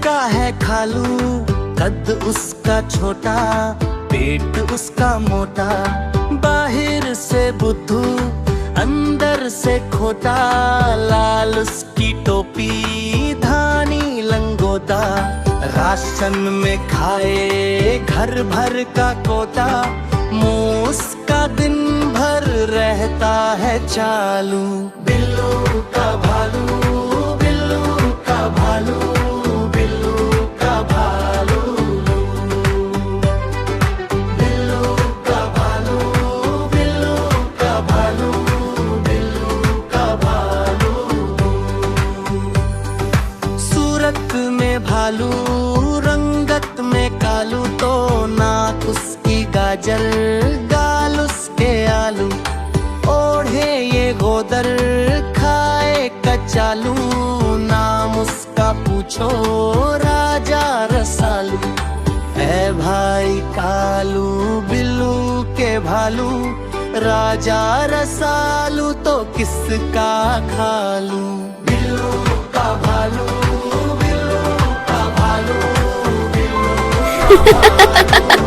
का है खालू, कद उसका छोटा, पेट उसका मोटा, बाहर से बुद्धू अंदर से खोटा, लाल उसकी टोपी धानी लंगोटा, राशन में खाए घर भर का कोटा, मुंह उसका दिन भर रहता है चालू। बिल्लू का भालू, बिल्लू का भालू, बिल्लू का भालू, बिल्लू का भालू, बिल्लू का भालू, बिल्लू का भालू। सूरत में भालू, रंगत में कालू, तो नाक उसकी गाजर, गाल उसके आलू, ओढ़े ये गोदर, खाए कचालू, नाम उसका पूछो राजा रसालू। है भाई कालू बिल्लू के भालू, राजा रसालू तो किसका खालू। बिल्लू का भालू, बिल्लू का भालू, बिल्लू का भालू।